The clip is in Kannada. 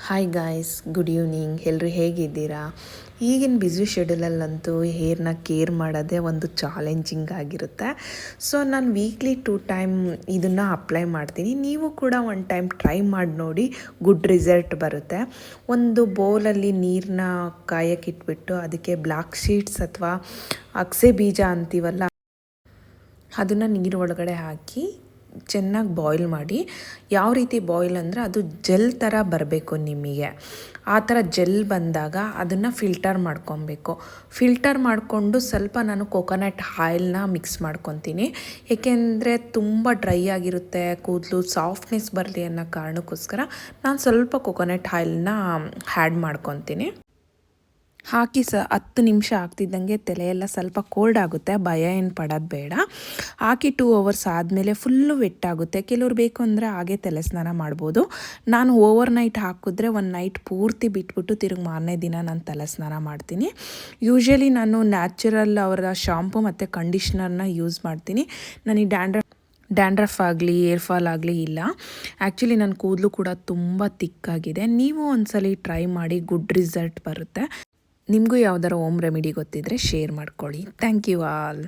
Hi guys, good evening. ಎಲ್ಲರೂ ಹೇಗಿದ್ದೀರಾ? ಈಗಿನ ಬ್ಯುಸಿ ಶೆಡ್ಯೂಲಲ್ಲಂತೂ ಹೇರ್ನ ಕೇರ್ ಮಾಡೋದೇ ಒಂದು ಚಾಲೆಂಜಿಂಗ್ ಆಗಿರುತ್ತೆ. ಸೊ ನಾನು ವೀಕ್ಲಿ 2 ಟೈಮ್ ಇದನ್ನು ಅಪ್ಲೈ ಮಾಡ್ತೀನಿ. ನೀವು ಕೂಡ 1 ಟೈಮ್ ಟ್ರೈ ಮಾಡಿ ನೋಡಿ, ಗುಡ್ ರಿಸಲ್ಟ್ ಬರುತ್ತೆ. ಒಂದು ಬೌಲಲ್ಲಿ ನೀರನ್ನ ಕಾಯಕ್ಕಿಟ್ಬಿಟ್ಟು ಅದಕ್ಕೆ ಬ್ಲ್ಯಾಕ್ ಸೀಡ್ಸ್ ಅಥವಾ ಅಗಸೆ ಬೀಜ ಅಂತೀವಲ್ಲ, ಅದನ್ನು ನೀರು ಒಳಗಡೆ ಹಾಕಿ ಚೆನ್ನಾಗಿ ಬಾಯ್ಲ್ ಮಾಡಿ. ಯಾವ ರೀತಿ ಬಾಯ್ಲ್ ಅಂದರೆ ಅದು ಜೆಲ್ ಥರ ಬರಬೇಕು ನಿಮಗೆ. ಆ ಥರ ಜೆಲ್ ಬಂದಾಗ ಅದನ್ನು ಫಿಲ್ಟರ್ ಮಾಡ್ಕೊಬೇಕು. ಫಿಲ್ಟರ್ ಮಾಡಿಕೊಂಡು ಸ್ವಲ್ಪ ನಾನು ಕೊಕೊನಟ್ ಆಯಿಲ್ನ ಮಿಕ್ಸ್ ಮಾಡ್ಕೊತೀನಿ. ಏಕೆಂದರೆ ತುಂಬ ಡ್ರೈ ಆಗಿರುತ್ತೆ ಕೂದಲು, ಸಾಫ್ಟ್ನೆಸ್ ಬರಲಿ ಅನ್ನೋ ಕಾರಣಕ್ಕೋಸ್ಕರ ನಾನು ಸ್ವಲ್ಪ ಕೊಕೊನಟ್ ಆಯಿಲ್ನ ಆ್ಯಡ್ ಮಾಡ್ಕೊತೀನಿ. ಹಾಕಿ 10 ನಿಮಿಷ ಆಗ್ತಿದ್ದಂಗೆ ತಲೆಯೆಲ್ಲ ಸ್ವಲ್ಪ ಕೋಲ್ಡ್ ಆಗುತ್ತೆ, ಭಯ ಏನು ಪಡೋದು ಬೇಡ. ಹಾಕಿ 2 ಅವರ್ಸ್ ಆದಮೇಲೆ ಫುಲ್ಲು ವೆಟ್ಟಾಗುತ್ತೆ. ಕೆಲವ್ರು ಬೇಕು ಅಂದರೆ ಹಾಗೆ ತಲೆ ಸ್ನಾನ ಮಾಡ್ಬೋದು. ನಾನು ಓವರ್ ನೈಟ್ ಹಾಕಿದ್ರೆ 1 ನೈಟ್ ಪೂರ್ತಿ ಬಿಟ್ಬಿಟ್ಟು ತಿರುಗಿ ಮಾರನೇ ದಿನ ನಾನು ತಲೆ ಸ್ನಾನ ಮಾಡ್ತೀನಿ. ಯೂಶ್ವಲಿ ನಾನು ನ್ಯಾಚುರಲ್ ಅವರ ಶಾಂಪು ಮತ್ತು ಕಂಡೀಷ್ನರ್ನ ಯೂಸ್ ಮಾಡ್ತೀನಿ. ನನಗೆ ಡ್ಯಾಂಡ್ರಫ್ ಆಗಲಿ ಏರ್ ಫಾಲ್ ಆಗಲಿ ಇಲ್ಲ. ಆ್ಯಕ್ಚುಲಿ ನನ್ನ ಕೂದಲು ಕೂಡ ತುಂಬ ತಿಕ್ಕಾಗಿದೆ. ನೀವು ಒಂದ್ಸಲಿ ಟ್ರೈ ಮಾಡಿ, ಗುಡ್ ರಿಸಲ್ಟ್ ಬರುತ್ತೆ. ನಿಮಗೂ ಯಾವ್ದಾರು ಹೋಮ್ ರೆಮಿಡಿ ಗೊತ್ತಿದ್ದರೆ ಶೇರ್ ಮಾಡ್ಕೊಳ್ಳಿ. Thank you all.